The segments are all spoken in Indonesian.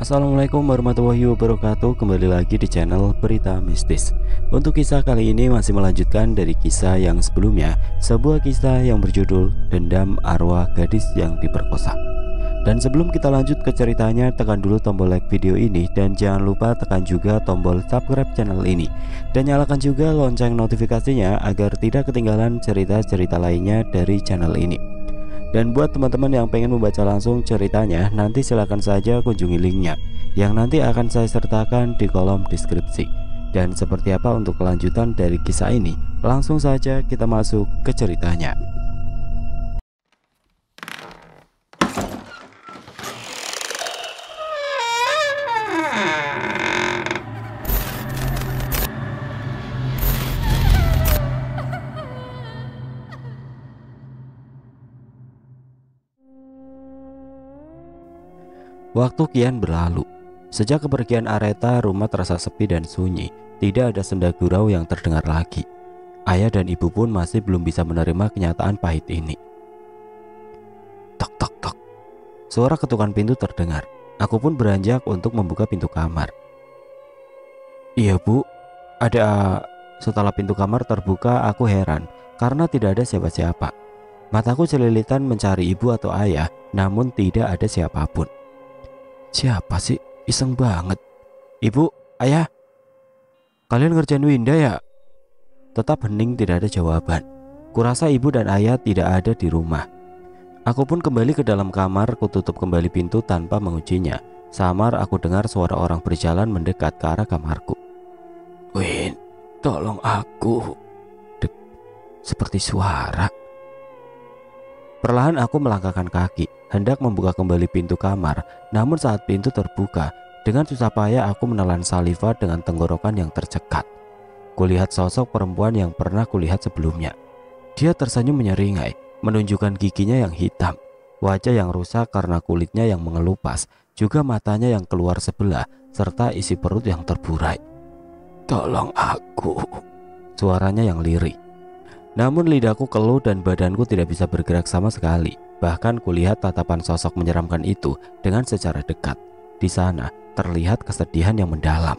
Assalamualaikum warahmatullahi wabarakatuh. Kembali lagi di channel Berita Mistis. Untuk kisah kali ini masih melanjutkan dari kisah yang sebelumnya, sebuah kisah yang berjudul Dendam Arwah Gadis yang Diperkosa. Dan sebelum kita lanjut ke ceritanya, tekan dulu tombol like video ini dan jangan lupa tekan juga tombol subscribe channel ini dan nyalakan juga lonceng notifikasinya agar tidak ketinggalan cerita-cerita lainnya dari channel ini. Dan buat teman-teman yang pengen membaca langsung ceritanya, nanti silahkan saja kunjungi linknya yang nanti akan saya sertakan di kolom deskripsi. Dan seperti apa untuk kelanjutan dari kisah ini, langsung saja kita masuk ke ceritanya. Waktu kian berlalu. Sejak kepergian Areta, rumah terasa sepi dan sunyi. Tidak ada senda gurau yang terdengar lagi. Ayah dan ibu pun masih belum bisa menerima kenyataan pahit ini. Tok tok tok. Suara ketukan pintu terdengar. Aku pun beranjak untuk membuka pintu kamar. Iya bu, ada. Setelah pintu kamar terbuka, aku heran karena tidak ada siapa-siapa. Mataku celilitan mencari ibu atau ayah, namun tidak ada siapapun. Siapa sih? Iseng banget. Ibu, ayah, kalian ngerjain Winda ya? Tetap hening, tidak ada jawaban. Kurasa ibu dan ayah tidak ada di rumah. Aku pun kembali ke dalam kamar, kututup kembali pintu tanpa menguncinya. Samar aku dengar suara orang berjalan mendekat ke arah kamarku. Win, tolong aku. Dek, seperti suara. Perlahan aku melangkahkan kaki, hendak membuka kembali pintu kamar. Namun saat pintu terbuka, dengan susah payah aku menelan saliva dengan tenggorokan yang tercekat. Kulihat sosok perempuan yang pernah kulihat sebelumnya. Dia tersenyum menyeringai, menunjukkan giginya yang hitam, wajah yang rusak karena kulitnya yang mengelupas, juga matanya yang keluar sebelah, serta isi perut yang terburai. Tolong aku, suaranya yang lirih. Namun lidahku keluh dan badanku tidak bisa bergerak sama sekali. Bahkan kulihat tatapan sosok menyeramkan itu dengan secara dekat. Di sana terlihat kesedihan yang mendalam.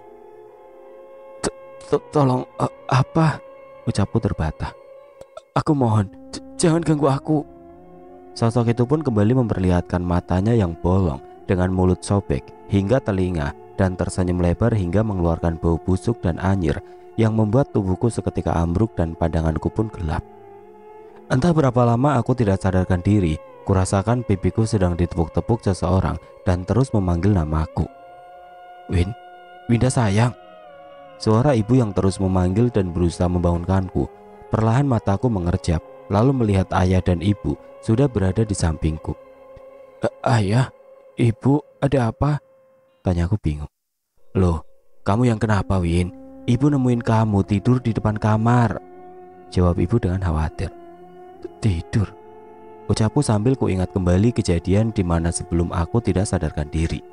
Tolong, apa? Ucapku terbatah. Aku mohon, jangan ganggu aku. Sosok itu pun kembali memperlihatkan matanya yang bolong dengan mulut sobek hingga telinga dan tersenyum lebar hingga mengeluarkan bau busuk dan anyir yang membuat tubuhku seketika ambruk dan pandanganku pun gelap. Entah berapa lama aku tidak sadarkan diri, kurasakan pipiku sedang ditepuk-tepuk seseorang dan terus memanggil namaku. Winda sayang. Suara ibu yang terus memanggil dan berusaha membangunkanku. Perlahan mataku mengerjap, lalu melihat ayah dan ibu sudah berada di sampingku. Ayah, ibu, ada apa? Tanyaku bingung. Loh, kamu yang kenapa, Win? Ibu nemuin kamu tidur di depan kamar, jawab ibu dengan khawatir. Tidur? Ucapku sambil kuingat kembali kejadian di mana sebelum aku tidak sadarkan diri.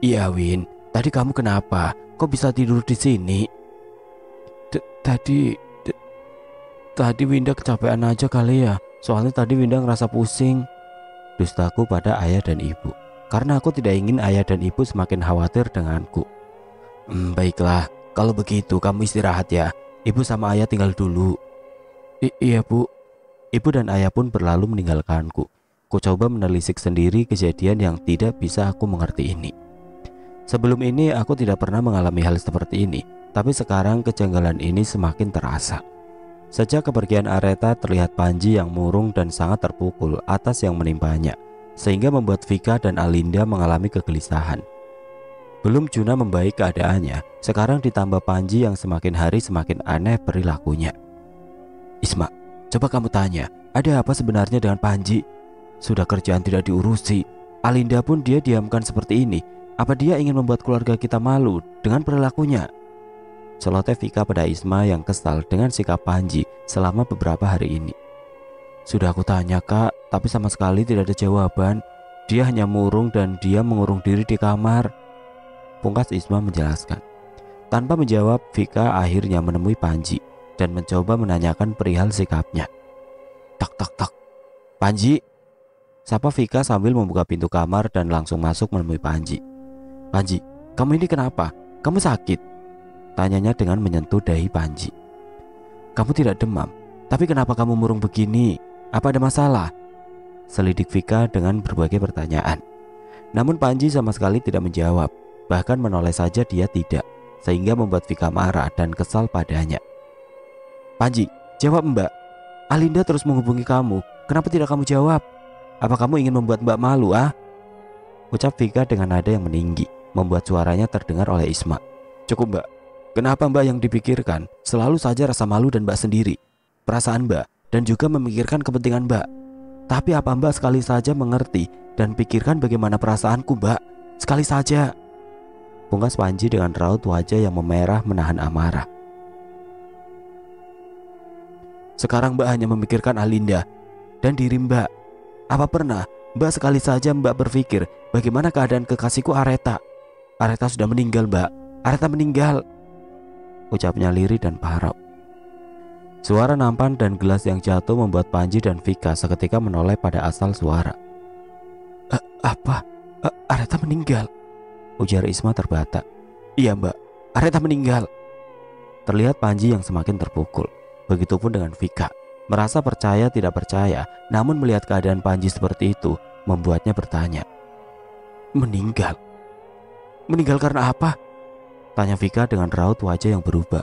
Iya Win, tadi kamu kenapa? Kok bisa tidur di sini? Tadi Winda kecapean aja kali ya. Soalnya tadi Winda ngerasa pusing. Dustaku pada ayah dan ibu, karena aku tidak ingin ayah dan ibu semakin khawatir denganku. Baiklah. Kalau begitu kamu istirahat ya. Ibu sama ayah tinggal dulu. Iya bu. Ibu dan ayah pun berlalu meninggalkanku. Ku coba menelisik sendiri kejadian yang tidak bisa aku mengerti ini. Sebelum ini aku tidak pernah mengalami hal seperti ini, tapi sekarang kejanggalan ini semakin terasa. Sejak kepergian Areta, terlihat Panji yang murung dan sangat terpukul atas yang menimpanya, sehingga membuat Vika dan Alinda mengalami kegelisahan. Belum Juna membaik keadaannya, sekarang ditambah Panji yang semakin hari semakin aneh perilakunya. Isma, coba kamu tanya, ada apa sebenarnya dengan Panji? Sudah kerjaan tidak diurusi, Alinda pun dia diamkan seperti ini. Apa dia ingin membuat keluarga kita malu dengan perilakunya? Celoteh Vika pada Isma yang kesal dengan sikap Panji selama beberapa hari ini. Sudah aku tanya kak, tapi sama sekali tidak ada jawaban. Dia hanya murung dan dia mengurung diri di kamar, pungkas Isma menjelaskan. Tanpa menjawab, Vika akhirnya menemui Panji dan mencoba menanyakan perihal sikapnya. Tak tak tak. Panji, sapa Vika sambil membuka pintu kamar dan langsung masuk menemui Panji. "Panji, kamu ini kenapa? Kamu sakit?" tanyanya dengan menyentuh dahi Panji. "Kamu tidak demam, tapi kenapa kamu murung begini? Apa ada masalah?" selidik Vika dengan berbagai pertanyaan. Namun Panji sama sekali tidak menjawab, bahkan menoleh saja dia tidak, sehingga membuat Vika marah dan kesal padanya. "Panji, jawab Mbak. Alinda terus menghubungi kamu, kenapa tidak kamu jawab? Apa kamu ingin membuat Mbak malu, ah?" ucap Vika dengan nada yang meninggi, membuat suaranya terdengar oleh Isma. "Cukup Mbak, kenapa Mbak yang dipikirkan selalu saja rasa malu dan Mbak sendiri, perasaan Mbak, dan juga memikirkan kepentingan Mbak. Tapi apa Mbak sekali saja mengerti dan pikirkan bagaimana perasaanku Mbak? Sekali saja." pungkas Panji dengan raut wajah yang memerah menahan amarah. "Sekarang Mbak hanya memikirkan Alinda dan diri Mbak. Apa pernah Mbak sekali saja Mbak berpikir bagaimana keadaan kekasihku Areta? Areta sudah meninggal Mbak, Areta meninggal," ucapnya lirih dan parau. Suara nampan dan gelas yang jatuh membuat Panji dan Vika seketika menoleh pada asal suara. Apa? Areta meninggal?" ujar Isma terbata. "Iya Mbak, Areta meninggal." Terlihat Panji yang semakin terpukul. Begitupun dengan Vika, merasa percaya tidak percaya, namun melihat keadaan Panji seperti itu membuatnya bertanya. "Meninggal? Meninggal karena apa?" tanya Vika dengan raut wajah yang berubah.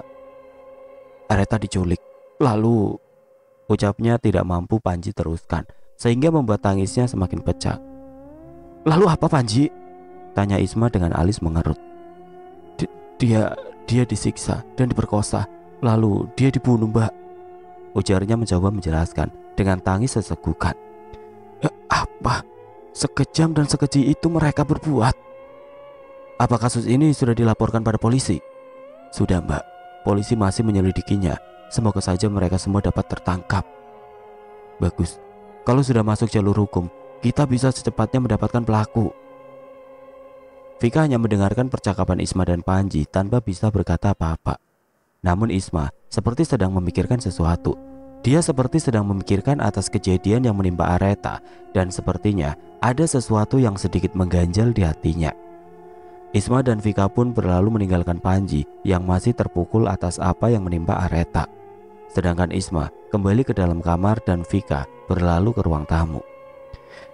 "Areta diculik. Lalu," ucapnya tidak mampu Panji teruskan, sehingga membuat tangisnya semakin pecah. "Lalu apa Panji?" tanya Isma dengan alis mengerut. Dia disiksa dan diperkosa, lalu dia dibunuh Mbak," ujarnya mencoba menjelaskan dengan tangis sesegukan. "Apa? Sekejam dan sekeji itu mereka berbuat? Apa kasus ini sudah dilaporkan pada polisi?" "Sudah Mbak, polisi masih menyelidikinya. Semoga saja mereka semua dapat tertangkap." "Bagus, kalau sudah masuk jalur hukum, kita bisa secepatnya mendapatkan pelaku." Vika hanya mendengarkan percakapan Isma dan Panji tanpa bisa berkata apa-apa. Namun Isma seperti sedang memikirkan sesuatu. Dia seperti sedang memikirkan atas kejadian yang menimpa Areta, dan sepertinya ada sesuatu yang sedikit mengganjal di hatinya. Isma dan Vika pun berlalu meninggalkan Panji yang masih terpukul atas apa yang menimpa Areta. Sedangkan Isma kembali ke dalam kamar dan Vika berlalu ke ruang tamu.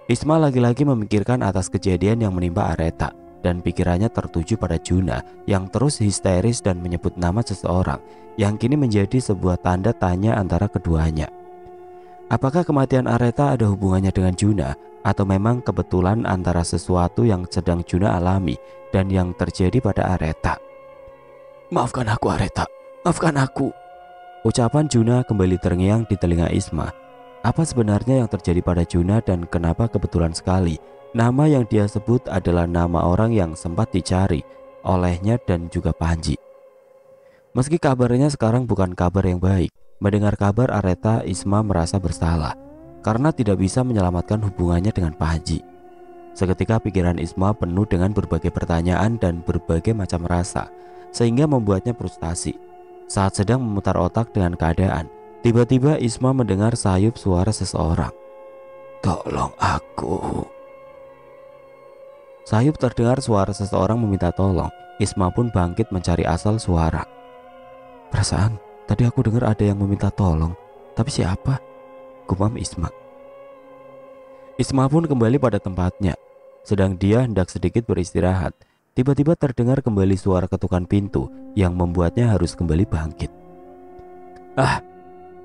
Isma lagi-lagi memikirkan atas kejadian yang menimpa Areta, dan pikirannya tertuju pada Juna yang terus histeris dan menyebut nama seseorang yang kini menjadi sebuah tanda tanya antara keduanya. Apakah kematian Areta ada hubungannya dengan Juna, atau memang kebetulan antara sesuatu yang sedang Juna alami dan yang terjadi pada Areta? "Maafkan aku Areta, maafkan aku," ucapan Juna kembali terngiang di telinga Isma. Apa sebenarnya yang terjadi pada Juna dan kenapa kebetulan sekali nama yang dia sebut adalah nama orang yang sempat dicari olehnya dan juga Panji? Meski kabarnya sekarang bukan kabar yang baik, mendengar kabar Areta, Isma merasa bersalah karena tidak bisa menyelamatkan hubungannya dengan Panji. Seketika pikiran Isma penuh dengan berbagai pertanyaan dan berbagai macam rasa, sehingga membuatnya frustasi. Saat sedang memutar otak dengan keadaan, tiba-tiba Isma mendengar sayup suara seseorang. "Tolong aku." Sayup terdengar suara seseorang meminta tolong. Isma pun bangkit mencari asal suara. "Perasaan tadi aku dengar ada yang meminta tolong, tapi siapa?" gumam Isma. Isma pun kembali pada tempatnya. Sedang dia hendak sedikit beristirahat, tiba-tiba terdengar kembali suara ketukan pintu yang membuatnya harus kembali bangkit.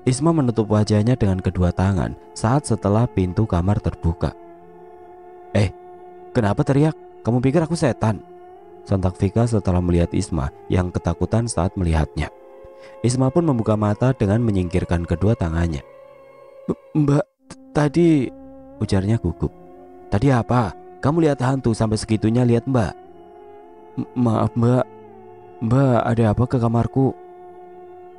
Isma menutup wajahnya dengan kedua tangan saat setelah pintu kamar terbuka. "Kenapa teriak? Kamu pikir aku setan?" sontak Vika setelah melihat Isma yang ketakutan saat melihatnya. Isma pun membuka mata dengan menyingkirkan kedua tangannya. Mbak, tadi," ujarnya gugup. "Tadi apa? Kamu lihat hantu sampai segitunya lihat Mbak?" Maaf Mbak, Mbak ada apa ke kamarku?"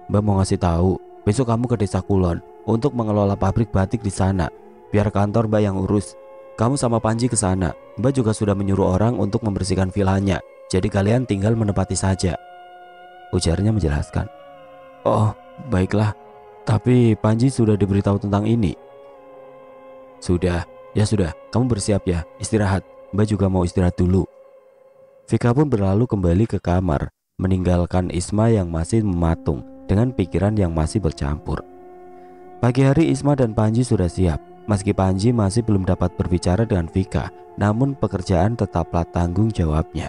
"Mbak mau ngasih tahu, besok kamu ke Desa Kulon untuk mengelola pabrik batik di sana. Biar kantor Mbak yang urus. Kamu sama Panji ke sana. Mbak juga sudah menyuruh orang untuk membersihkan vilanya. Jadi kalian tinggal menempati saja," ujarnya menjelaskan. "Oh, baiklah. Tapi Panji sudah diberitahu tentang ini?" "Sudah. Ya sudah, kamu bersiap ya, istirahat. Mbak juga mau istirahat dulu." Vika pun berlalu kembali ke kamar, meninggalkan Isma yang masih mematung dengan pikiran yang masih bercampur. Pagi hari Isma dan Panji sudah siap. Meski Panji masih belum dapat berbicara dengan Vika, namun pekerjaan tetaplah tanggung jawabnya.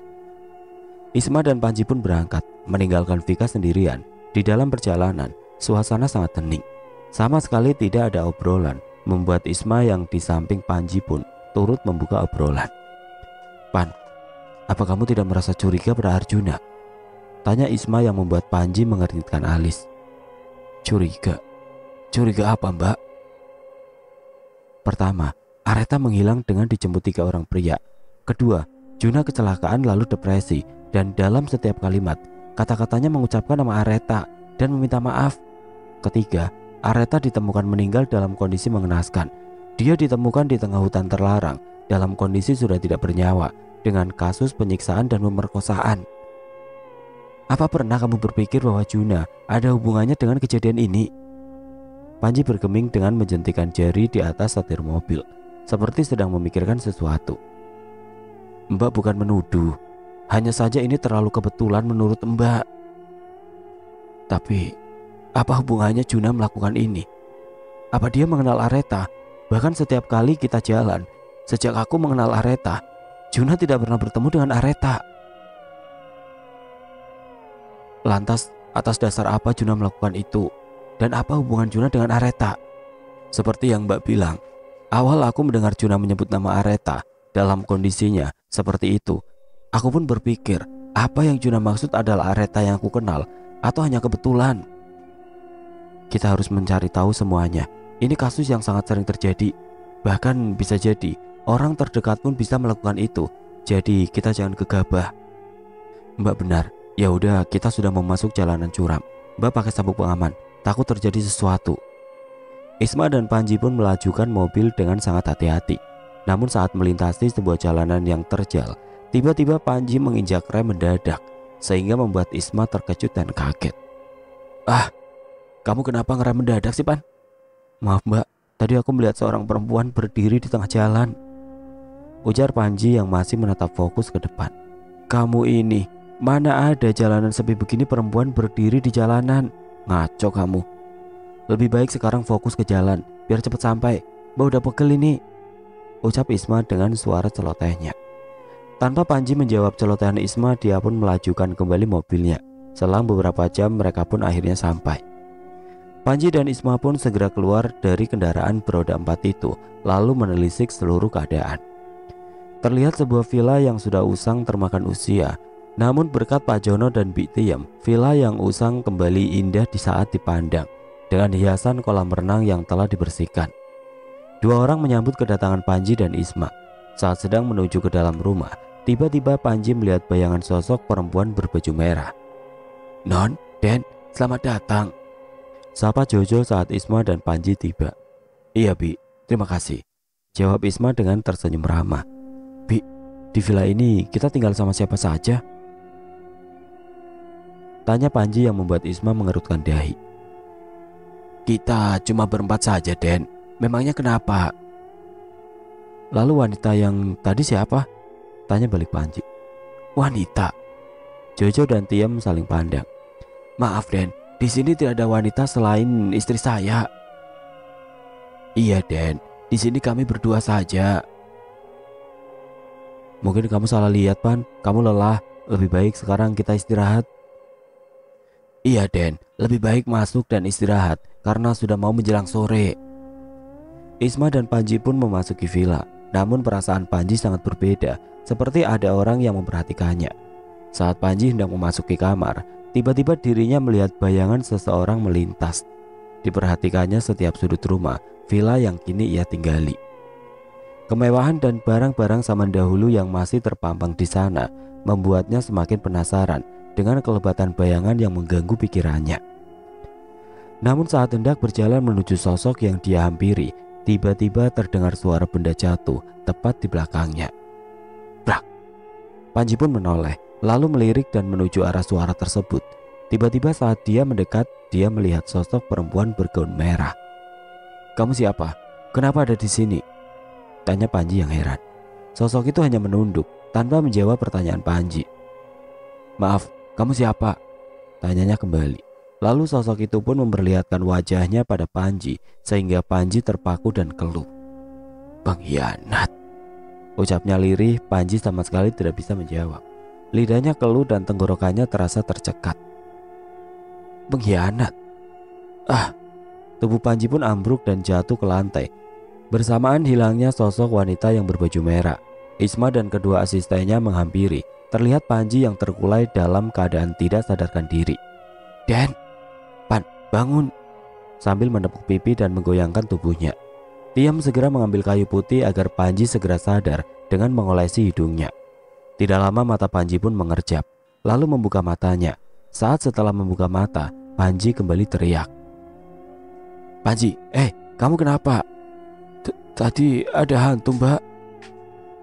Isma dan Panji pun berangkat, meninggalkan Vika sendirian. Di dalam perjalanan, suasana sangat hening. Sama sekali tidak ada obrolan, membuat Isma yang di samping Panji pun turut membuka obrolan. "Pan, apa kamu tidak merasa curiga pada Arjuna?" tanya Isma yang membuat Panji mengernyitkan alis. "Curiga? Curiga apa, Mbak?" Pertama, Areta menghilang dengan dijemput 3 orang pria. Kedua, Juna kecelakaan lalu depresi, dan dalam setiap kalimat, kata-katanya mengucapkan nama Areta dan meminta maaf. Ketiga, Areta ditemukan meninggal dalam kondisi mengenaskan. Dia ditemukan di tengah hutan terlarang, dalam kondisi sudah tidak bernyawa, dengan kasus penyiksaan dan pemerkosaan. "Apa pernah kamu berpikir bahwa Juna ada hubungannya dengan kejadian ini?" Panji bergeming dengan menjentikan jari di atas setir mobil, seperti sedang memikirkan sesuatu. "Mbak bukan menuduh, hanya saja ini terlalu kebetulan menurut Mbak." "Tapi, apa hubungannya Juna melakukan ini? Apa dia mengenal Areta? Bahkan setiap kali kita jalan, sejak aku mengenal Areta, Juna tidak pernah bertemu dengan Areta. Lantas, atas dasar apa Juna melakukan itu? Dan apa hubungan Juna dengan Areta?" "Seperti yang Mbak bilang, awal aku mendengar Juna menyebut nama Areta dalam kondisinya seperti itu. Aku pun berpikir, apa yang Juna maksud adalah Areta yang aku kenal atau hanya kebetulan? Kita harus mencari tahu semuanya. Ini kasus yang sangat sering terjadi. Bahkan bisa jadi orang terdekat pun bisa melakukan itu. Jadi kita jangan gegabah." "Mbak benar. Ya udah, kita sudah memasuk jalanan curam. Mbak pakai sabuk pengaman. Takut terjadi sesuatu." Isma dan Panji pun melajukan mobil dengan sangat hati-hati. Namun saat melintasi sebuah jalanan yang terjal, tiba-tiba Panji menginjak rem mendadak, sehingga membuat Isma terkejut dan kaget. "Ah, kamu kenapa ngerem mendadak sih, Pan?" "Maaf Mbak, tadi aku melihat seorang perempuan berdiri di tengah jalan," ujar Panji yang masih menatap fokus ke depan. "Kamu ini, mana ada jalanan sepi begini perempuan berdiri di jalanan? Ngaco kamu. Lebih baik sekarang fokus ke jalan, biar cepat sampai. Mbak udah pegel ini," ucap Isma dengan suara celotehnya. Tanpa Panji menjawab celotehan Isma, dia pun melajukan kembali mobilnya. Selang beberapa jam mereka pun akhirnya sampai. Panji dan Isma pun segera keluar dari kendaraan beroda 4 itu, lalu menelisik seluruh keadaan. Terlihat sebuah villa yang sudah usang termakan usia. Namun berkat Pak Jono dan Bik Tiem, villa yang usang kembali indah di saat dipandang, dengan hiasan kolam renang yang telah dibersihkan. 2 orang menyambut kedatangan Panji dan Isma. Saat sedang menuju ke dalam rumah, tiba-tiba Panji melihat bayangan sosok perempuan berbaju merah. "Non, Den, selamat datang," sapa Jojo saat Isma dan Panji tiba. "Iya Bi, terima kasih," jawab Isma dengan tersenyum ramah. "Bi, di villa ini kita tinggal sama siapa saja?" tanya Panji yang membuat Isma mengerutkan dahi. "Kita cuma berempat saja, Den. Memangnya kenapa?" "Lalu wanita yang tadi siapa?" tanya balik Panji. "Wanita?" Jojo dan Tiem saling pandang. "Maaf, Den, di sini tidak ada wanita selain istri saya." "Iya, Den, di sini kami berdua saja." "Mungkin kamu salah lihat, Pan. Kamu lelah. Lebih baik sekarang kita istirahat." "Iya, Den, lebih baik masuk dan istirahat karena sudah mau menjelang sore." Isma dan Panji pun memasuki villa. Namun perasaan Panji sangat berbeda, seperti ada orang yang memperhatikannya. Saat Panji hendak memasuki kamar, tiba-tiba dirinya melihat bayangan seseorang melintas. Diperhatikannya setiap sudut rumah villa yang kini ia tinggali. Kemewahan dan barang-barang zaman dahulu yang masih terpampang di sana membuatnya semakin penasaran dengan kelebatan bayangan yang mengganggu pikirannya. Namun saat hendak berjalan menuju sosok yang dia hampiri, tiba-tiba terdengar suara benda jatuh tepat di belakangnya. Brak! Panji pun menoleh, lalu melirik dan menuju arah suara tersebut. Tiba-tiba saat dia mendekat, dia melihat sosok perempuan bergaun merah. "Kamu siapa? Kenapa ada di sini?" tanya Panji yang heran. Sosok itu hanya menunduk, tanpa menjawab pertanyaan Panji. "Maaf, kamu siapa?" tanyanya kembali. Lalu sosok itu pun memperlihatkan wajahnya pada Panji sehingga Panji terpaku dan keluh. "Pengkhianat," ucapnya lirih. Panji sama sekali tidak bisa menjawab. Lidahnya keluh dan tenggorokannya terasa tercekat. "Pengkhianat." Tubuh Panji pun ambruk dan jatuh ke lantai. Bersamaan hilangnya sosok wanita yang berbaju merah. Isma dan kedua asistennya menghampiri. Terlihat Panji yang terkulai dalam keadaan tidak sadarkan diri. "Den, Pan, bangun!" Sambil menepuk pipi dan menggoyangkan tubuhnya. Tiam segera mengambil kayu putih agar Panji segera sadar dengan mengolesi hidungnya. Tidak lama mata Panji pun mengerjap, lalu membuka matanya. Saat setelah membuka mata, Panji kembali teriak. "Panji, kamu kenapa?" "Tadi ada hantu, Mbak."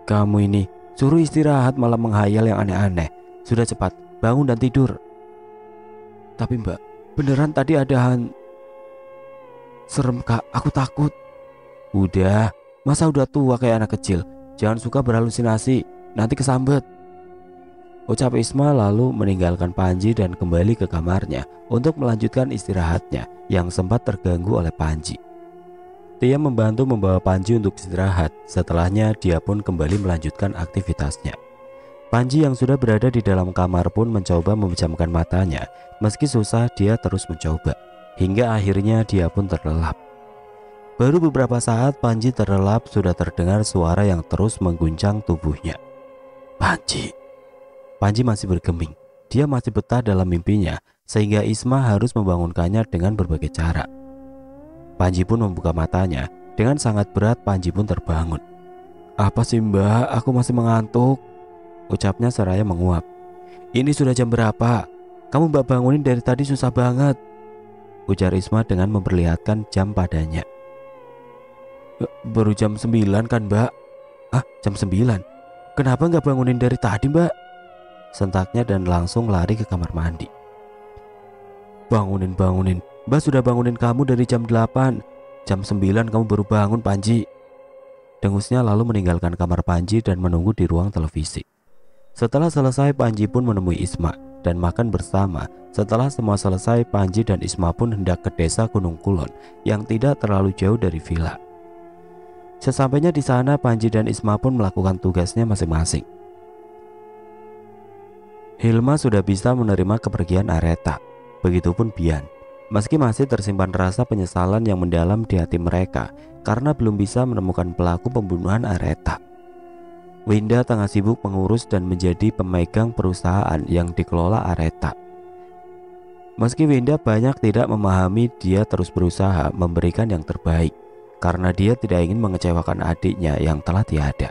"Kamu ini suruh istirahat malah menghayal yang aneh-aneh. Sudah cepat, bangun dan tidur." "Tapi Mbak, beneran tadi ada Serem Kak, aku takut." "Udah, masa udah tua kayak anak kecil? Jangan suka berhalusinasi, nanti kesambet," ucap Isma lalu meninggalkan Panji dan kembali ke kamarnya untuk melanjutkan istirahatnya yang sempat terganggu oleh Panji. Dia membantu membawa Panji untuk istirahat. Setelahnya dia pun kembali melanjutkan aktivitasnya. Panji yang sudah berada di dalam kamar pun mencoba memejamkan matanya. Meski susah, dia terus mencoba. Hingga akhirnya dia pun terlelap. Baru beberapa saat Panji terlelap sudah terdengar suara yang terus mengguncang tubuhnya. "Panji." Panji masih bergeming. Dia masih betah dalam mimpinya sehingga Isma harus membangunkannya dengan berbagai cara. Panji pun membuka matanya. Dengan sangat berat Panji pun terbangun. "Apa sih Mbak, aku masih mengantuk," ucapnya seraya menguap. "Ini sudah jam berapa? Kamu Mbak bangunin dari tadi susah banget," ujar Isma dengan memperlihatkan jam padanya. "Baru jam 9 kan Mbak?" Jam 9? Kenapa nggak bangunin dari tadi Mbak?" sentaknya dan langsung lari ke kamar mandi. Bangunin. Mbak sudah bangunin kamu dari jam 8. Jam 9 kamu baru bangun Panji," dengusnya lalu meninggalkan kamar Panji dan menunggu di ruang televisi. Setelah selesai Panji pun menemui Isma dan makan bersama. Setelah semua selesai, Panji dan Isma pun hendak ke desa Gunung Kulon yang tidak terlalu jauh dari villa. Sesampainya di sana, Panji dan Isma pun melakukan tugasnya masing-masing. Hilma sudah bisa menerima kepergian Areta. Begitupun Bian. Meski masih tersimpan rasa penyesalan yang mendalam di hati mereka karena belum bisa menemukan pelaku pembunuhan Areta. Winda tengah sibuk mengurus dan menjadi pemegang perusahaan yang dikelola Areta. Meski Winda banyak tidak memahami, dia terus berusaha memberikan yang terbaik karena dia tidak ingin mengecewakan adiknya yang telah tiada.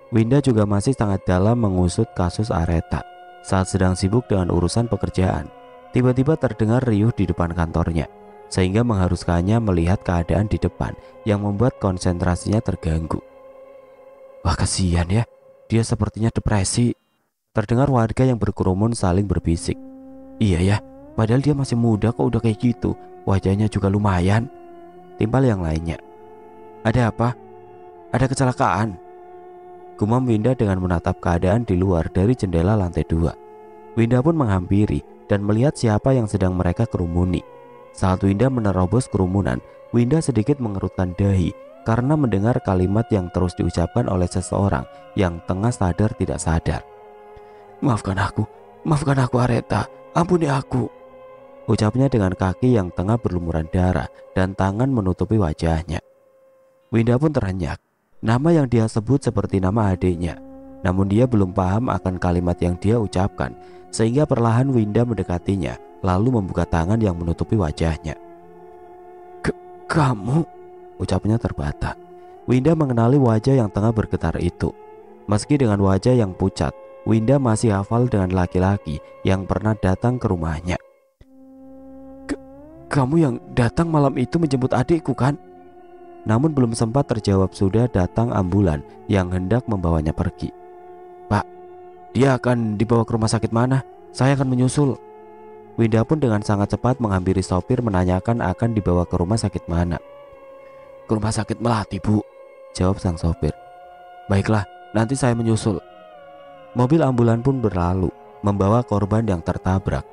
Winda juga masih sangat dalam mengusut kasus Areta. Saat sedang sibuk dengan urusan pekerjaan, tiba-tiba terdengar riuh di depan kantornya, sehingga mengharuskannya melihat keadaan di depan yang membuat konsentrasinya terganggu. "Wah kasihan ya, dia sepertinya depresi," terdengar warga yang berkerumun saling berbisik. "Iya ya, padahal dia masih muda kok udah kayak gitu, wajahnya juga lumayan," timpal yang lainnya. "Ada apa? Ada kecelakaan?" gumam Winda dengan menatap keadaan di luar dari jendela lantai 2. Winda pun menghampiri dan melihat siapa yang sedang mereka kerumuni. Saat Winda menerobos kerumunan, Winda sedikit mengerutkan dahi karena mendengar kalimat yang terus diucapkan oleh seseorang yang tengah sadar tidak sadar. Maafkan aku Areta, ampuni aku," ucapnya dengan kaki yang tengah berlumuran darah dan tangan menutupi wajahnya. Winda pun terenyak. Nama yang dia sebut seperti nama adiknya. Namun dia belum paham akan kalimat yang dia ucapkan, sehingga perlahan Winda mendekatinya lalu membuka tangan yang menutupi wajahnya. Kamu?" ucapnya terbata. Winda mengenali wajah yang tengah bergetar itu. Meski dengan wajah yang pucat, Winda masih hafal dengan laki-laki yang pernah datang ke rumahnya. Kamu yang datang malam itu menjemput adikku kan?" Namun belum sempat terjawab sudah datang ambulan yang hendak membawanya pergi. "Pak, dia akan dibawa ke rumah sakit mana? Saya akan menyusul." Winda pun dengan sangat cepat menghampiri sopir menanyakan akan dibawa ke rumah sakit mana. "Ke rumah sakit Melati Bu," jawab sang sopir. "Baiklah, nanti saya menyusul." Mobil ambulan pun berlalu, membawa korban yang tertabrak.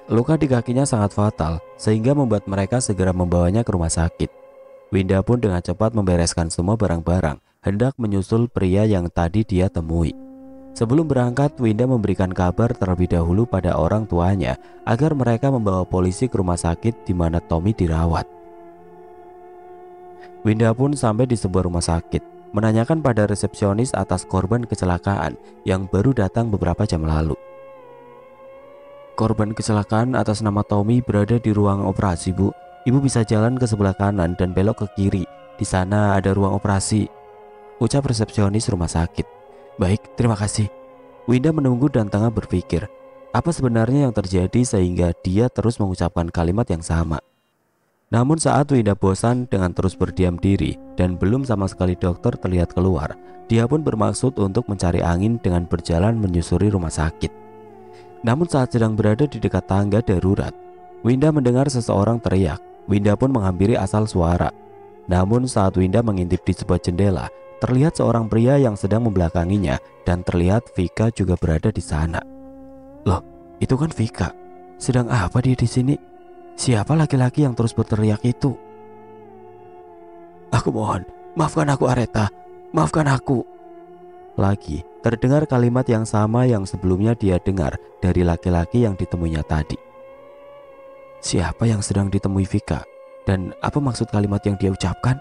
Luka di kakinya sangat fatal, sehingga membuat mereka segera membawanya ke rumah sakit. Winda pun dengan cepat membereskan semua barang-barang, hendak menyusul pria yang tadi dia temui. Sebelum berangkat, Winda memberikan kabar terlebih dahulu pada orang tuanya agar mereka membawa polisi ke rumah sakit di mana Tommy dirawat. Winda pun sampai di sebuah rumah sakit, menanyakan pada resepsionis atas korban kecelakaan yang baru datang beberapa jam lalu. Korban kecelakaan atas nama Tommy berada di ruang operasi, Bu. Ibu bisa jalan ke sebelah kanan dan belok ke kiri. Di sana ada ruang operasi, ucap resepsionis rumah sakit. Baik, terima kasih. Winda menunggu dan tengah berpikir apa sebenarnya yang terjadi sehingga dia terus mengucapkan kalimat yang sama. Namun saat Winda bosan dengan terus berdiam diri dan belum sama sekali dokter terlihat keluar, dia pun bermaksud untuk mencari angin dengan berjalan menyusuri rumah sakit. Namun saat sedang berada di dekat tangga darurat, Winda mendengar seseorang teriak. Winda pun menghampiri asal suara. Namun saat Winda mengintip di sebuah jendela, terlihat seorang pria yang sedang membelakanginya dan terlihat Vika juga berada di sana. Loh, itu kan Vika. Sedang apa dia di sini? Siapa laki-laki yang terus berteriak itu? Aku mohon, maafkan aku Aretha. Maafkan aku. Lagi terdengar kalimat yang sama yang sebelumnya dia dengar dari laki-laki yang ditemuinya tadi. Siapa yang sedang ditemui Vika? Dan apa maksud kalimat yang dia ucapkan?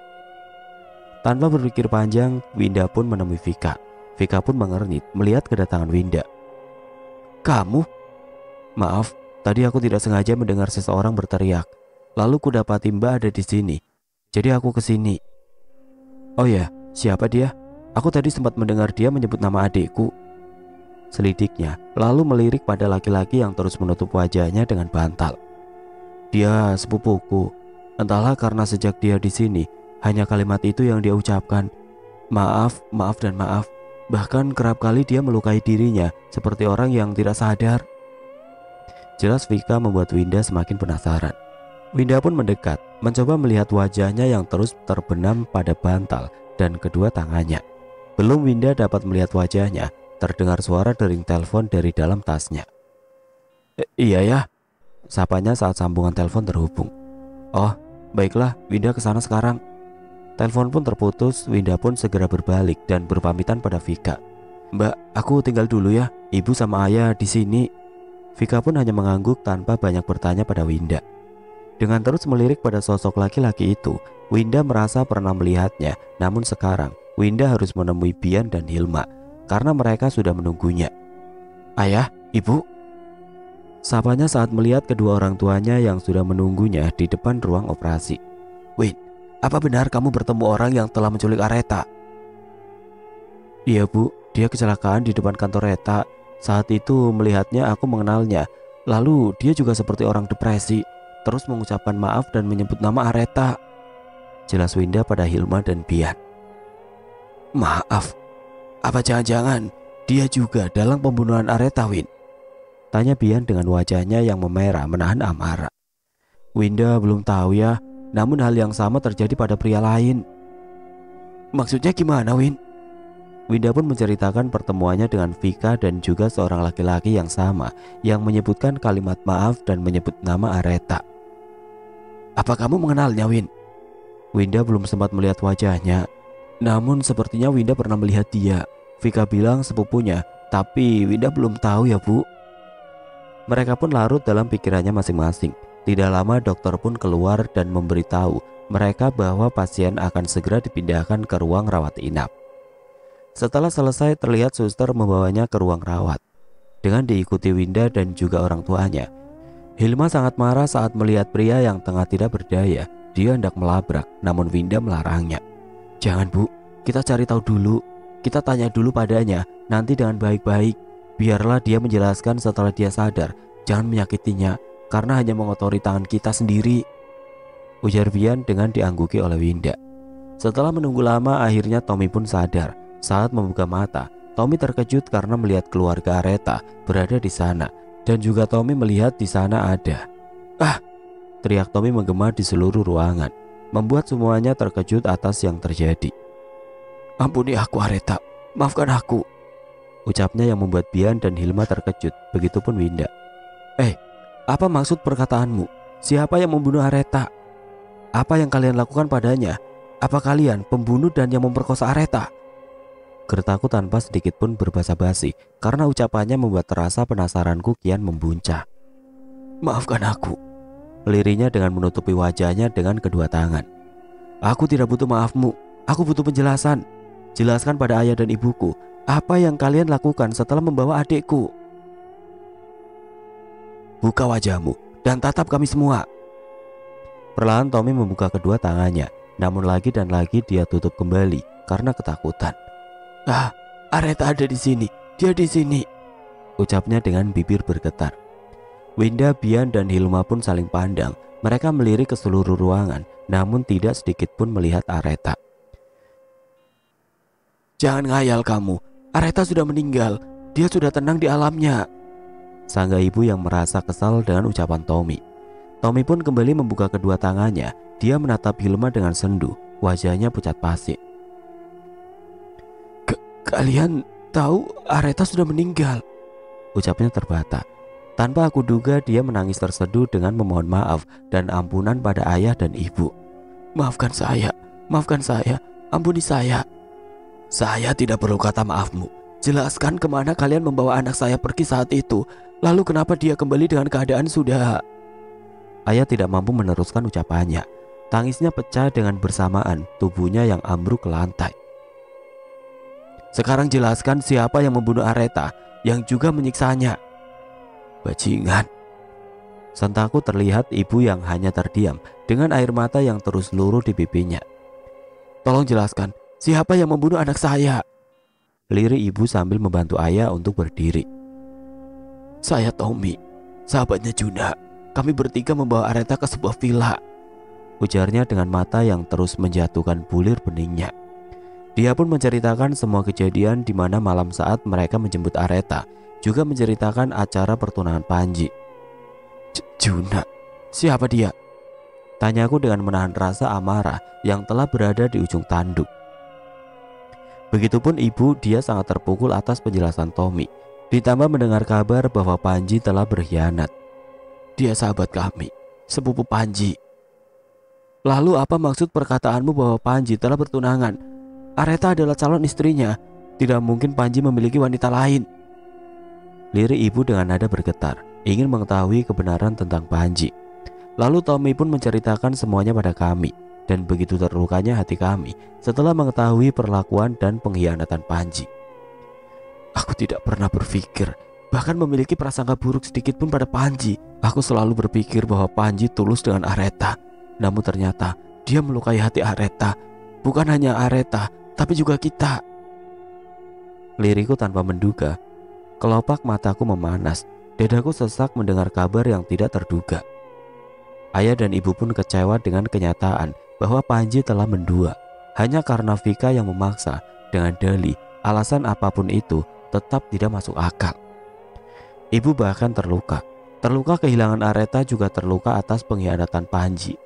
Tanpa berpikir panjang, Winda pun menemui Vika. Vika pun mengernyit melihat kedatangan Winda. Kamu? Maaf, tadi aku tidak sengaja mendengar seseorang berteriak. Lalu ku dapati Mbak ada di sini. Jadi aku ke sini. Oh ya, siapa dia? Aku tadi sempat mendengar dia menyebut nama adikku. Selidiknya, lalu melirik pada laki-laki yang terus menutup wajahnya dengan bantal. Dia sepupuku. Entahlah karena sejak dia di sini, hanya kalimat itu yang dia ucapkan. Maaf, maaf dan maaf. Bahkan kerap kali dia melukai dirinya seperti orang yang tidak sadar. Jelas Vika membuat Winda semakin penasaran. Winda pun mendekat, mencoba melihat wajahnya yang terus terbenam pada bantal dan kedua tangannya. Belum Winda dapat melihat wajahnya, terdengar suara dering telepon dari dalam tasnya. Iya ya, sapanya saat sambungan telepon terhubung. Oh, baiklah, Winda kesana sekarang. Telepon pun terputus. Winda pun segera berbalik dan berpamitan pada Vika. Mbak, aku tinggal dulu ya. Ibu sama ayah di sini. Vika pun hanya mengangguk tanpa banyak bertanya pada Winda. Dengan terus melirik pada sosok laki-laki itu, Winda merasa pernah melihatnya. Namun sekarang Winda harus menemui Bian dan Hilma karena mereka sudah menunggunya. Ayah, ibu. Sapanya saat melihat kedua orang tuanya yang sudah menunggunya di depan ruang operasi. Win, apa benar kamu bertemu orang yang telah menculik Aretha? Iya Bu, dia kecelakaan di depan kantor Reta. Saat itu melihatnya aku mengenalnya. Lalu dia juga seperti orang depresi, terus mengucapkan maaf dan menyebut nama Aretha. Jelas Winda pada Hilma dan Bian. Maaf, apa jangan-jangan dia juga dalam pembunuhan Aretha, Win? Tanya Bian dengan wajahnya yang memerah menahan amarah. Winda belum tahu ya, namun hal yang sama terjadi pada pria lain. Maksudnya gimana, Win? Winda pun menceritakan pertemuannya dengan Vika dan juga seorang laki-laki yang sama yang menyebutkan kalimat maaf dan menyebut nama Aretha. Apa kamu mengenalnya, Win? Winda belum sempat melihat wajahnya, namun sepertinya Winda pernah melihat dia. Vika bilang sepupunya, tapi Winda belum tahu ya Bu. Mereka pun larut dalam pikirannya masing-masing. Tidak lama dokter pun keluar dan memberitahu mereka bahwa pasien akan segera dipindahkan ke ruang rawat inap. Setelah selesai terlihat suster membawanya ke ruang rawat dengan diikuti Winda dan juga orang tuanya. Hilma sangat marah saat melihat pria yang tengah tidak berdaya. Dia hendak melabrak, namun Winda melarangnya. Jangan Bu, kita cari tahu dulu. Kita tanya dulu padanya, nanti dengan baik-baik. Biarlah dia menjelaskan setelah dia sadar. Jangan menyakitinya, karena hanya mengotori tangan kita sendiri, ujar Bian dengan diangguki oleh Winda. Setelah menunggu lama, akhirnya Tommy pun sadar. Saat membuka mata, Tommy terkejut karena melihat keluarga Aretha berada di sana. Dan juga Tommy melihat di sana ada. Ah! Teriak Tommy menggema di seluruh ruangan, membuat semuanya terkejut atas yang terjadi. Ampuni aku Aretha, maafkan aku. ucapnya yang membuat Bian dan Hilma terkejut, begitupun Winda. Apa maksud perkataanmu? Siapa yang membunuh Areta? Apa yang kalian lakukan padanya? Apa kalian pembunuh dan yang memperkosa Areta? Gertaku tanpa sedikit pun berbasa basi, karena ucapannya membuat terasa penasaranku kian membuncah. Maafkan aku, lirinya dengan menutupi wajahnya dengan kedua tangan. Aku tidak butuh maafmu, aku butuh penjelasan. Jelaskan pada ayah dan ibuku, apa yang kalian lakukan setelah membawa adikku. Buka wajahmu dan tatap kami semua. Perlahan Tommy membuka kedua tangannya, namun lagi dan lagi dia tutup kembali karena ketakutan. Areta ada di sini, dia di sini, ucapnya dengan bibir bergetar. Winda, Bian, dan Hilma pun saling pandang. Mereka melirik ke seluruh ruangan, namun tidak sedikit pun melihat Areta. Jangan ngayal kamu, Areta sudah meninggal, dia sudah tenang di alamnya, sangga ibu yang merasa kesal dengan ucapan Tommy. Tommy pun kembali membuka kedua tangannya. Dia menatap Hilma dengan sendu, wajahnya pucat pasi. Kalian tahu Areta sudah meninggal, ucapnya terbata. Tanpa aku duga dia menangis terseduh dengan memohon maaf dan ampunan pada ayah dan ibu. Maafkan saya, ampuni saya. Saya tidak perlu kata maafmu. Jelaskan kemana kalian membawa anak saya pergi saat itu. Lalu kenapa dia kembali dengan keadaan sudah... Ayah tidak mampu meneruskan ucapannya. Tangisnya pecah dengan bersamaan tubuhnya yang ambruk ke lantai. Sekarang jelaskan siapa yang membunuh Areta, yang juga menyiksanya. Bajingan. Sentakku terlihat ibu yang hanya terdiam dengan air mata yang terus luruh di pipinya. Tolong jelaskan, siapa yang membunuh anak saya? Lirik ibu sambil membantu ayah untuk berdiri. Saya Tommy, sahabatnya Juna. Kami bertiga membawa Areta ke sebuah villa, ujarnya dengan mata yang terus menjatuhkan bulir beningnya. Dia pun menceritakan semua kejadian di mana malam saat mereka menjemput Areta, juga menceritakan acara pertunangan Panji. Juna, siapa dia? Tanyaku dengan menahan rasa amarah yang telah berada di ujung tanduk. Begitupun ibu, dia sangat terpukul atas penjelasan Tommy, ditambah mendengar kabar bahwa Panji telah berkhianat. Dia sahabat kami, sepupu Panji. Lalu apa maksud perkataanmu bahwa Panji telah bertunangan? Areta adalah calon istrinya. Tidak mungkin Panji memiliki wanita lain. Lirik ibu dengan nada bergetar, ingin mengetahui kebenaran tentang Panji. Lalu Tommy pun menceritakan semuanya pada kami. Dan begitu terlukanya hati kami setelah mengetahui perlakuan dan pengkhianatan Panji. Aku tidak pernah berpikir, bahkan memiliki prasangka buruk sedikit pun pada Panji. Aku selalu berpikir bahwa Panji tulus dengan Areta. Namun ternyata dia melukai hati Areta. Bukan hanya Areta, tapi juga kita. Liriku tanpa menduga. Kelopak mataku memanas. Dadaku sesak mendengar kabar yang tidak terduga. Ayah dan ibu pun kecewa dengan kenyataan bahwa Panji telah mendua. Hanya karena Vika yang memaksa dengan dalih alasan apapun itu tetap tidak masuk akal. Ibu bahkan terluka. Terluka kehilangan Areta, juga terluka atas pengkhianatan Panji.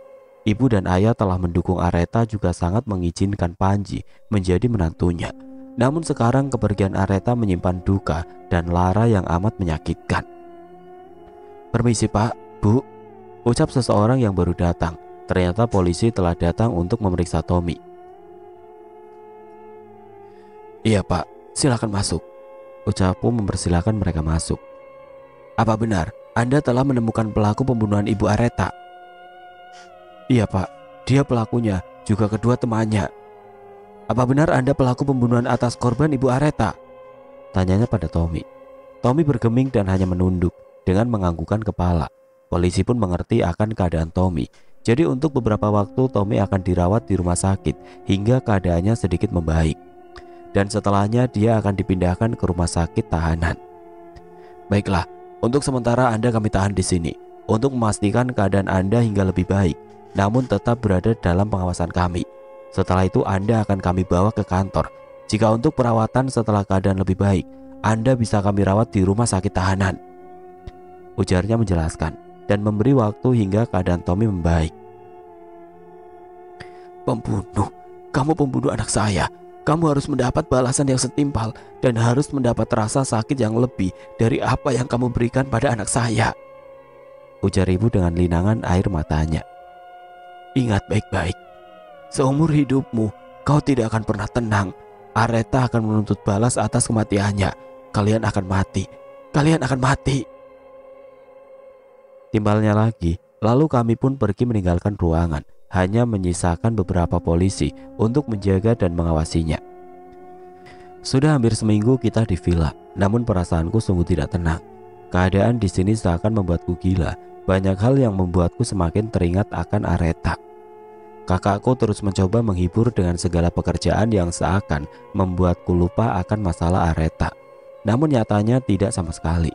Ibu dan ayah telah mendukung Areta, juga sangat mengizinkan Panji menjadi menantunya. Namun sekarang kepergian Areta menyimpan duka dan lara yang amat menyakitkan. Permisi Pak, Bu, ucap seseorang yang baru datang. Ternyata polisi telah datang untuk memeriksa Tommy. Iya Pak, silakan masuk, ucapku mempersilahkan mereka masuk. Apa benar Anda telah menemukan pelaku pembunuhan Ibu Areta? Iya Pak, dia pelakunya, juga kedua temannya. Apa benar Anda pelaku pembunuhan atas korban Ibu Areta? Tanyanya pada Tommy. Tommy bergeming dan hanya menunduk dengan menganggukkan kepala. Polisi pun mengerti akan keadaan Tommy. Jadi untuk beberapa waktu Tommy akan dirawat di rumah sakit hingga keadaannya sedikit membaik. Dan setelahnya dia akan dipindahkan ke rumah sakit tahanan. Baiklah, untuk sementara Anda kami tahan di sini untuk memastikan keadaan Anda hingga lebih baik, namun tetap berada dalam pengawasan kami. Setelah itu Anda akan kami bawa ke kantor. Jika untuk perawatan setelah keadaan lebih baik, Anda bisa kami rawat di rumah sakit tahanan, ujarnya menjelaskan dan memberi waktu hingga keadaan Tommy membaik. Pembunuh, kamu pembunuh anak saya. Kamu harus mendapat balasan yang setimpal dan harus mendapat rasa sakit yang lebih dari apa yang kamu berikan pada anak saya, ujar ibu dengan linangan air matanya. Ingat baik-baik, seumur hidupmu kau tidak akan pernah tenang. Areta akan menuntut balas atas kematiannya. Kalian akan mati. Kalian akan mati. Timbalnya lagi, lalu kami pun pergi meninggalkan ruangan, hanya menyisakan beberapa polisi untuk menjaga dan mengawasinya. Sudah hampir seminggu kita di villa, namun perasaanku sungguh tidak tenang. Keadaan di sini seakan membuatku gila. Banyak hal yang membuatku semakin teringat akan Areta. Kakakku terus mencoba menghibur dengan segala pekerjaan yang seakan membuatku lupa akan masalah Areta. Namun nyatanya tidak sama sekali.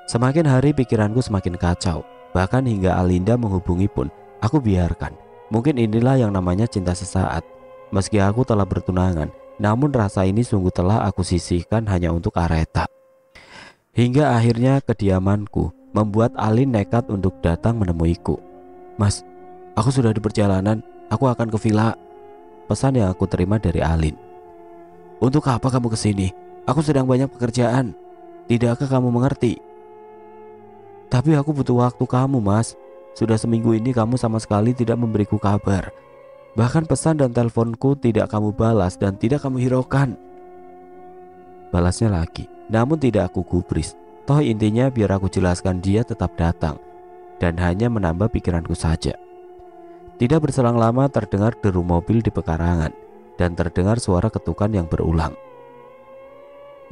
Semakin hari pikiranku semakin kacau. Bahkan hingga Alinda menghubungi pun aku biarkan. Mungkin inilah yang namanya cinta sesaat. Meski aku telah bertunangan, namun rasa ini sungguh telah aku sisihkan hanya untuk Areta. Hingga akhirnya kediamanku membuat Alin nekat untuk datang menemuiku. Mas, aku sudah di perjalanan, aku akan ke villa. Pesan yang aku terima dari Alin. Untuk apa kamu kesini? Aku sedang banyak pekerjaan. Tidakkah kamu mengerti? Tapi aku butuh waktu kamu, Mas. Sudah seminggu ini kamu sama sekali tidak memberiku kabar. Bahkan pesan dan teleponku tidak kamu balas dan tidak kamu hiraukan. Balasnya lagi, namun tidak aku gubris. Toh intinya biar aku jelaskan dia tetap datang dan hanya menambah pikiranku saja. Tidak berselang lama terdengar deru mobil di pekarangan dan terdengar suara ketukan yang berulang.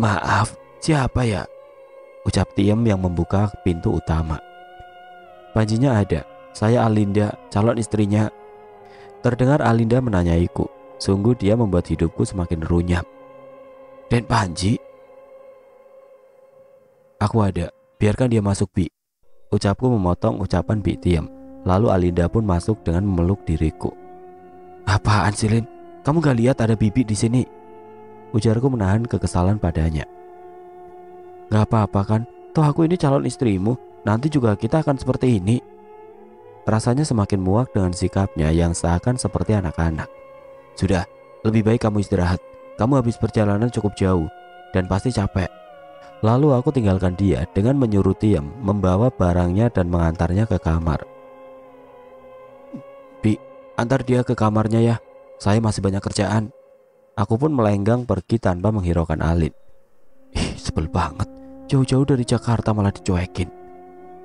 Maaf, siapa ya? Ucap Tiem yang membuka pintu utama. Panjinya ada, saya Alinda, calon istrinya. Terdengar Alinda menanyaiku. Sungguh dia membuat hidupku semakin runyam. Dan Panji? Aku ada, biarkan dia masuk, Bi. Ucapku memotong ucapan Bi Tiem. Lalu Alinda pun masuk dengan memeluk diriku. Apaan sih, Lin? Kamu gak lihat ada Bibi di sini? Ujarku menahan kekesalan padanya. Gak apa-apa kan, toh aku ini calon istrimu. Nanti juga kita akan seperti ini. Rasanya semakin muak dengan sikapnya yang seakan seperti anak-anak. Sudah, lebih baik kamu istirahat. Kamu habis perjalanan cukup jauh dan pasti capek. Lalu aku tinggalkan dia dengan menyuruh Tiem membawa barangnya dan mengantarnya ke kamar. Bi, antar dia ke kamarnya ya. Saya masih banyak kerjaan. Aku pun melenggang pergi tanpa menghiraukan Alin. Sebel banget. Jauh-jauh dari Jakarta malah dicuekin.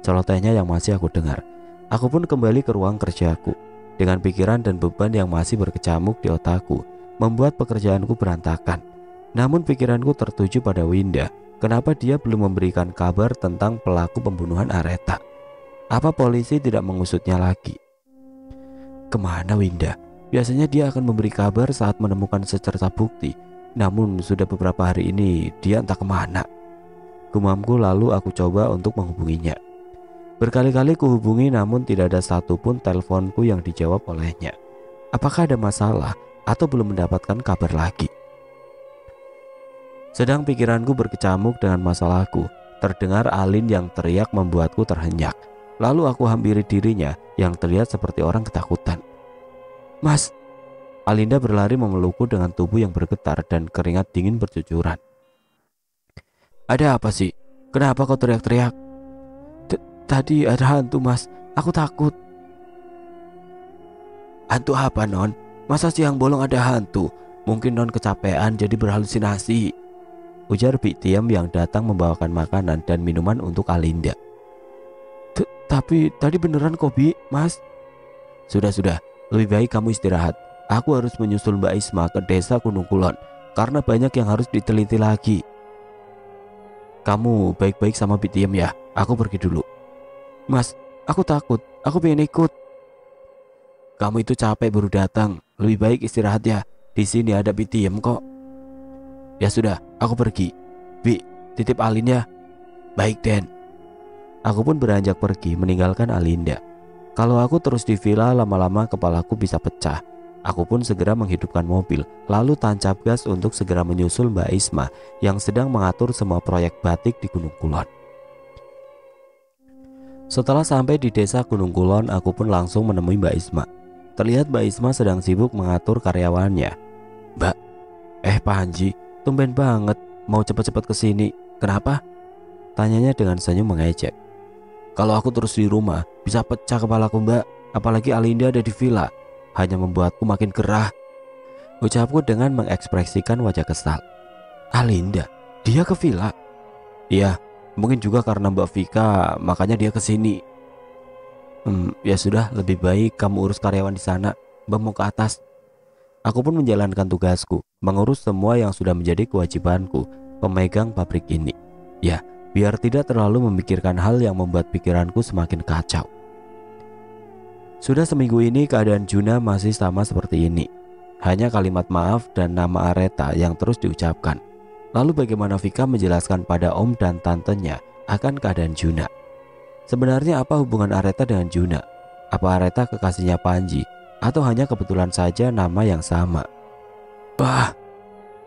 Celotehannya yang masih aku dengar. Aku pun kembali ke ruang kerjaku. Dengan pikiran dan beban yang masih berkecamuk di otakku, membuat pekerjaanku berantakan. Namun pikiranku tertuju pada Winda. Kenapa dia belum memberikan kabar tentang pelaku pembunuhan Areta? Apa polisi tidak mengusutnya lagi? Kemana Winda? Biasanya dia akan memberi kabar saat menemukan secerca bukti. Namun sudah beberapa hari ini dia entah kemana. Gumamku lalu aku coba untuk menghubunginya. Berkali-kali kuhubungi namun tidak ada satupun teleponku yang dijawab olehnya. Apakah ada masalah atau belum mendapatkan kabar lagi? Sedang pikiranku berkecamuk dengan masalahku, terdengar Alin yang teriak membuatku terhenyak. Lalu aku hampiri dirinya yang terlihat seperti orang ketakutan. Mas, Alinda berlari memelukku dengan tubuh yang bergetar dan keringat dingin bercucuran. Ada apa sih? Kenapa kau teriak-teriak? Tadi ada hantu, Mas. Aku takut. Hantu apa, Non? Masa siang bolong ada hantu? Mungkin Non kecapean jadi berhalusinasi, ujar Bi Tiem yang datang membawakan makanan dan minuman untuk Alinda. Tapi tadi beneran kok, Bi, Mas. Sudah, lebih baik kamu istirahat. Aku harus menyusul Mbak Isma ke desa Gunung Kulon karena banyak yang harus diteliti lagi. Kamu baik-baik sama Bi Tiem ya. Aku pergi dulu. Mas, aku takut. Aku pengen ikut. Kamu itu capek baru datang. Lebih baik istirahat ya. Di sini ada Bi Tiem kok. Ya sudah, aku pergi. Bi, titip Alin ya. Baik, Den. Aku pun beranjak pergi meninggalkan Alinda. Kalau aku terus di villa, lama-lama kepalaku bisa pecah. Aku pun segera menghidupkan mobil, lalu tancap gas untuk segera menyusul Mbak Isma yang sedang mengatur semua proyek batik di Gunung Kulon. Setelah sampai di desa Gunung Kulon, aku pun langsung menemui Mbak Isma. Terlihat Mbak Isma sedang sibuk mengatur karyawannya. Mbak, Panji, tumben banget mau cepet-cepet kesini. Kenapa? Tanyanya dengan senyum mengejek. Kalau aku terus di rumah, bisa pecah kepalaku mbak. Apalagi Alinda ada di villa. Hanya membuatku makin gerah. Ucapku dengan mengekspresikan wajah kesal. Alinda? Dia ke villa? Iya, mungkin juga karena Mbak Vika, makanya dia kesini. Ya sudah, lebih baik kamu urus karyawan di sana. Mbak mau ke atas. Aku pun menjalankan tugasku, mengurus semua yang sudah menjadi kewajibanku, pemegang pabrik ini. Ya, biar tidak terlalu memikirkan hal yang membuat pikiranku semakin kacau. Sudah seminggu ini keadaan Juna masih sama seperti ini. Hanya kalimat maaf dan nama Areta yang terus diucapkan. Lalu bagaimana Vika menjelaskan pada om dan tantenya akan keadaan Juna? Sebenarnya apa hubungan Areta dengan Juna? Apa Areta kekasihnya Panji? Atau hanya kebetulan saja nama yang sama? Bah!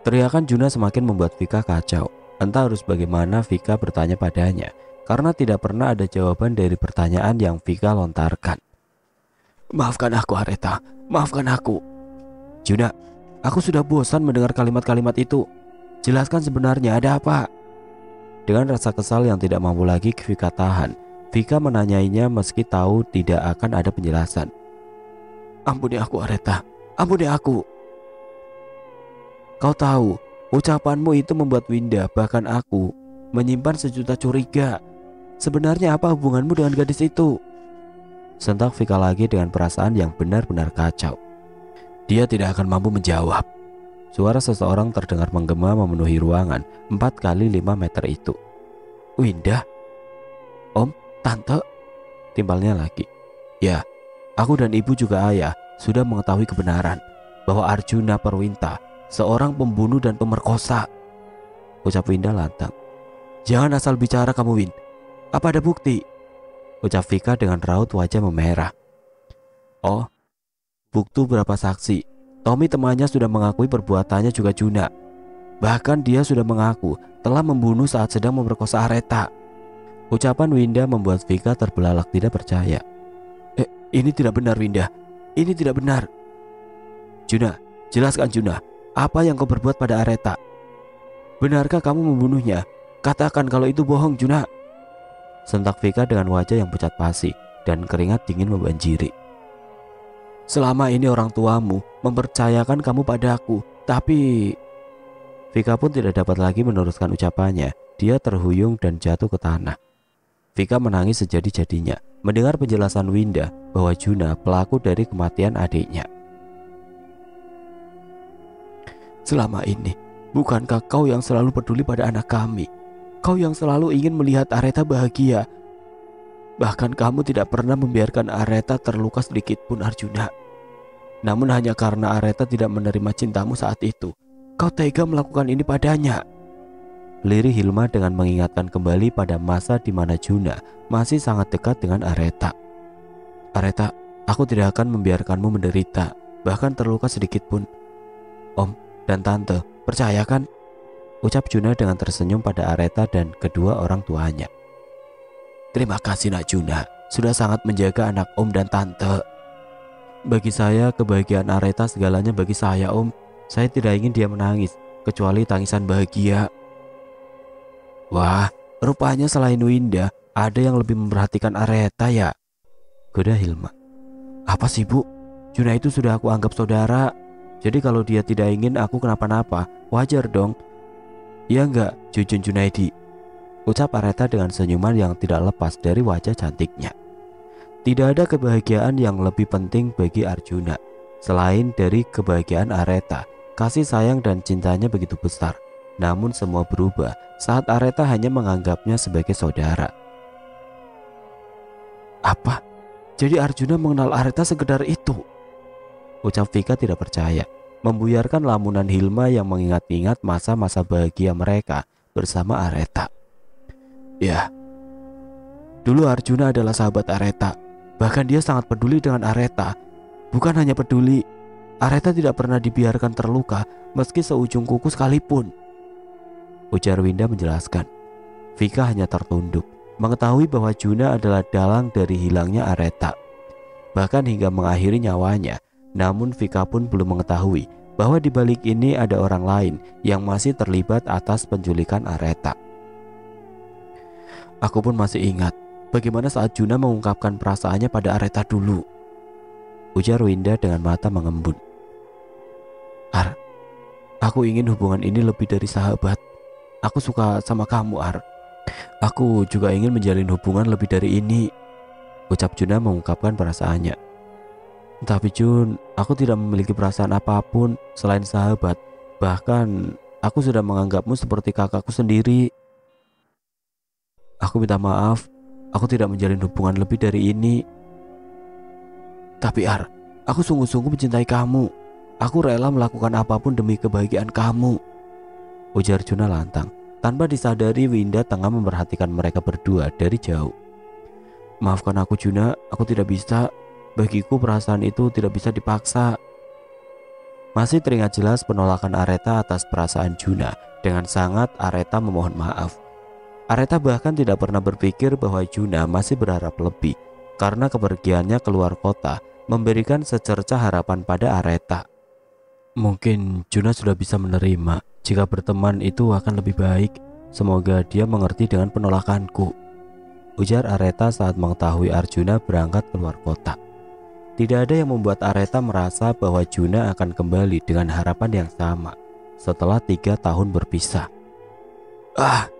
Teriakan Juna semakin membuat Vika kacau. Entah harus bagaimana Vika bertanya padanya, karena tidak pernah ada jawaban dari pertanyaan yang Vika lontarkan. Maafkan aku Areta, maafkan aku. Juna, aku sudah bosan mendengar kalimat-kalimat itu. Jelaskan sebenarnya ada apa? Dengan rasa kesal yang tidak mampu lagi Vika tahan, Vika menanyainya meski tahu tidak akan ada penjelasan. Ampuni aku Areta, ampuni aku. Kau tahu, ucapanmu itu membuat Winda, bahkan aku, menyimpan sejuta curiga. Sebenarnya apa hubunganmu dengan gadis itu? Sentak Vika lagi dengan perasaan yang benar-benar kacau. Dia tidak akan mampu menjawab. Suara seseorang terdengar menggema memenuhi ruangan 4 kali 5 meter itu. Winda? Om? Tante? Timbalnya lagi. Ya, aku dan ibu juga ayah sudah mengetahui kebenaran bahwa Arjuna Perwinta seorang pembunuh dan pemerkosa. Ucap Winda lantang. Jangan asal bicara kamu Win. Apa ada bukti? Ucap Vika dengan raut wajah memerah. Oh, bukti berapa saksi. Tommy temannya sudah mengakui perbuatannya juga Juna. Bahkan dia sudah mengaku telah membunuh saat sedang memerkosa Areta. Ucapan Winda membuat Vika terbelalak tidak percaya. Ini tidak benar Winda. Ini tidak benar. Juna, jelaskan Juna. Apa yang kau berbuat pada Areta? Benarkah kamu membunuhnya? Katakan kalau itu bohong Juna. Sentak Vika dengan wajah yang pucat pasi dan keringat dingin membanjiri. Selama ini orang tuamu mempercayakan kamu padaku, tapi... Vika pun tidak dapat lagi meneruskan ucapannya. Dia terhuyung dan jatuh ke tanah. Vika menangis sejadi-jadinya mendengar penjelasan Winda bahwa Juna pelaku dari kematian adiknya. Selama ini, bukankah kau yang selalu peduli pada anak kami? Kau yang selalu ingin melihat Areta bahagia. Bahkan kamu tidak pernah membiarkan Areta terluka sedikit pun Arjuna. Namun hanya karena Areta tidak menerima cintamu saat itu, kau tega melakukan ini padanya. Lirih Hilma dengan mengingatkan kembali pada masa di mana Juna masih sangat dekat dengan Areta. Areta, aku tidak akan membiarkanmu menderita, bahkan terluka sedikit pun. Om dan Tante, percayakan? Ucap Juna dengan tersenyum pada Areta dan kedua orang tuanya. Terima kasih nak Juna, sudah sangat menjaga anak Om dan Tante. Bagi saya kebahagiaan Areta segalanya bagi saya Om. Saya tidak ingin dia menangis, kecuali tangisan bahagia. Wah, rupanya selain Winda, ada yang lebih memperhatikan Areta ya? Goda Hilma. Apa sih bu? Juna itu sudah aku anggap saudara. Jadi kalau dia tidak ingin aku kenapa-napa, wajar dong. Ya enggak, Jujun Junaidi? Ucap Areta dengan senyuman yang tidak lepas dari wajah cantiknya. Tidak ada kebahagiaan yang lebih penting bagi Arjuna. Selain dari kebahagiaan Areta, kasih sayang dan cintanya begitu besar. Namun semua berubah saat Areta hanya menganggapnya sebagai saudara. Apa? Jadi Arjuna mengenal Areta sekedar itu? Ucap Vika tidak percaya, membuyarkan lamunan Hilma yang mengingat-ingat masa-masa bahagia mereka bersama Areta. Ya, dulu Arjuna adalah sahabat Areta. Bahkan dia sangat peduli dengan Areta. Bukan hanya peduli, Areta tidak pernah dibiarkan terluka meski seujung kuku sekalipun. Ujar Winda menjelaskan. Vika hanya tertunduk, mengetahui bahwa Juna adalah dalang dari hilangnya Areta. Bahkan hingga mengakhiri nyawanya. Namun Vika pun belum mengetahui bahwa di balik ini ada orang lain yang masih terlibat atas penculikan Aretha. Aku pun masih ingat bagaimana saat Juna mengungkapkan perasaannya pada Aretha dulu, ujar Winda dengan mata mengembun. Ar, aku ingin hubungan ini lebih dari sahabat. Aku suka sama kamu, Ar. Aku juga ingin menjalin hubungan lebih dari ini, ucap Juna mengungkapkan perasaannya. Tapi Jun, aku tidak memiliki perasaan apapun selain sahabat. Bahkan aku sudah menganggapmu seperti kakakku sendiri. Aku minta maaf, aku tidak menjalin hubungan lebih dari ini. Tapi Ar, aku sungguh-sungguh mencintai kamu. Aku rela melakukan apapun demi kebahagiaan kamu, ujar Juna lantang. Tanpa disadari, Winda tengah memperhatikan mereka berdua dari jauh. Maafkan aku Juna, aku tidak bisa. Bagiku perasaan itu tidak bisa dipaksa. Masih teringat jelas penolakan Aretha atas perasaan Juna. Dengan sangat Aretha memohon maaf. Aretha bahkan tidak pernah berpikir bahwa Juna masih berharap lebih, karena kepergiannya keluar kota memberikan secerca harapan pada Aretha. Mungkin Juna sudah bisa menerima jika berteman itu akan lebih baik. Semoga dia mengerti dengan penolakanku, ujar Aretha saat mengetahui Arjuna berangkat keluar kota. Tidak ada yang membuat Aretha merasa bahwa Juna akan kembali dengan harapan yang sama setelah 3 tahun berpisah. Ah!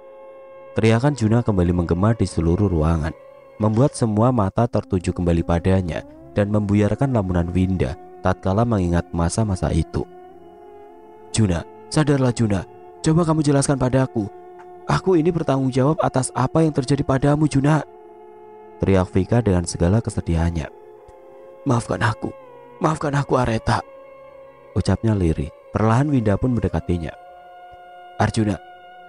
Teriakan Juna kembali menggema di seluruh ruangan, membuat semua mata tertuju kembali padanya dan membuyarkan lamunan Winda tatkala mengingat masa-masa itu. Juna, sadarlah Juna. Coba kamu jelaskan padaku. Aku ini bertanggung jawab atas apa yang terjadi padamu, Juna, teriak Vika dengan segala kesedihannya. Maafkan aku Aretha, ucapnya lirih. Perlahan Winda pun mendekatinya. Arjuna,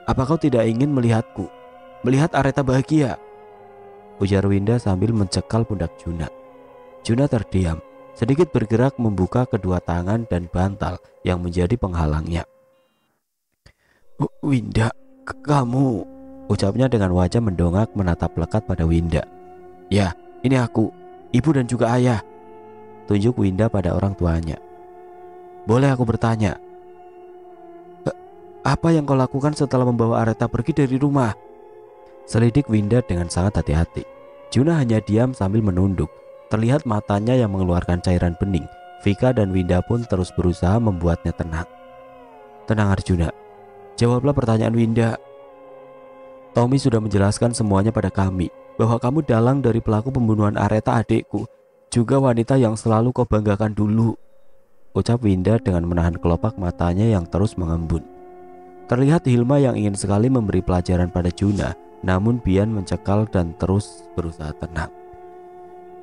apa kau tidak ingin melihatku, melihat Aretha bahagia? Ujar Winda sambil mencekal pundak Juna. Juna terdiam, sedikit bergerak membuka kedua tangan dan bantal yang menjadi penghalangnya. Winda, kamu, ucapnya dengan wajah mendongak menatap lekat pada Winda. Ya, ini aku, ibu dan juga ayah, tunjuk Winda pada orang tuanya. Boleh aku bertanya, apa yang kau lakukan setelah membawa Aretha pergi dari rumah? Selidik Winda dengan sangat hati-hati. Juna hanya diam sambil menunduk. Terlihat matanya yang mengeluarkan cairan bening. Vika dan Winda pun terus berusaha membuatnya tenang. Tenang Arjuna, jawablah pertanyaan Winda. Tommy sudah menjelaskan semuanya pada kami, bahwa kamu dalang dari pelaku pembunuhan Aretha adikku, juga wanita yang selalu kau banggakan dulu, ucap Winda dengan menahan kelopak matanya yang terus mengembun. Terlihat Hilma yang ingin sekali memberi pelajaran pada Juna, namun Bian mencekal dan terus berusaha tenang.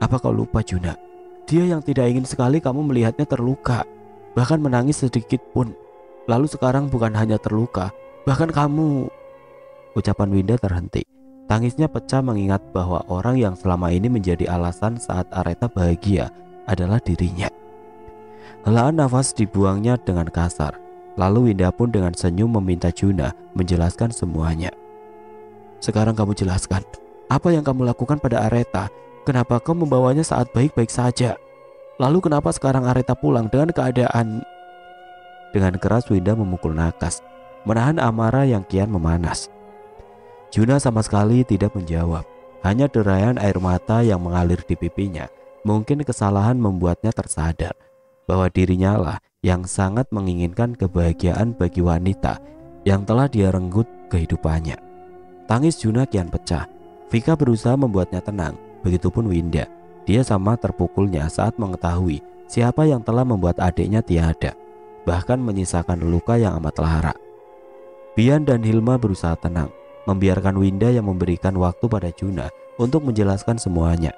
Apa kau lupa Juna? Dia yang tidak ingin sekali kamu melihatnya terluka, bahkan menangis sedikit pun. Lalu sekarang bukan hanya terluka, bahkan kamu. Ucapan Winda terhenti. Tangisnya pecah mengingat bahwa orang yang selama ini menjadi alasan saat Aretha bahagia adalah dirinya. Helaan nafas dibuangnya dengan kasar. Lalu Winda pun dengan senyum meminta Juna menjelaskan semuanya. Sekarang kamu jelaskan, apa yang kamu lakukan pada Aretha? Kenapa kau membawanya saat baik-baik saja? Lalu kenapa sekarang Aretha pulang dengan keadaan... Dengan keras Winda memukul nakas, menahan amarah yang kian memanas. Juna sama sekali tidak menjawab. Hanya derayan air mata yang mengalir di pipinya. Mungkin kesalahan membuatnya tersadar bahwa dirinya lah yang sangat menginginkan kebahagiaan bagi wanita yang telah dia renggut kehidupannya. Tangis Juna kian pecah. Vika berusaha membuatnya tenang, begitupun Winda. Dia sama terpukulnya saat mengetahui siapa yang telah membuat adiknya tiada, bahkan menyisakan luka yang amat lara. Bian dan Hilma berusaha tenang, membiarkan Winda yang memberikan waktu pada Juna untuk menjelaskan semuanya.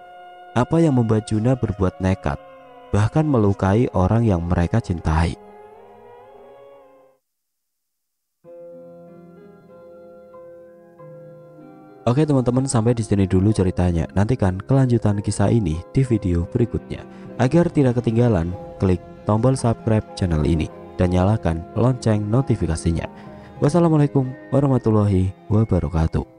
Apa yang membuat Juna berbuat nekat, bahkan melukai orang yang mereka cintai. Oke teman-teman, sampai di sini dulu ceritanya. Nantikan kelanjutan kisah ini di video berikutnya. Agar tidak ketinggalan, klik tombol subscribe channel ini dan nyalakan lonceng notifikasinya. Wassalamualaikum warahmatullahi wabarakatuh.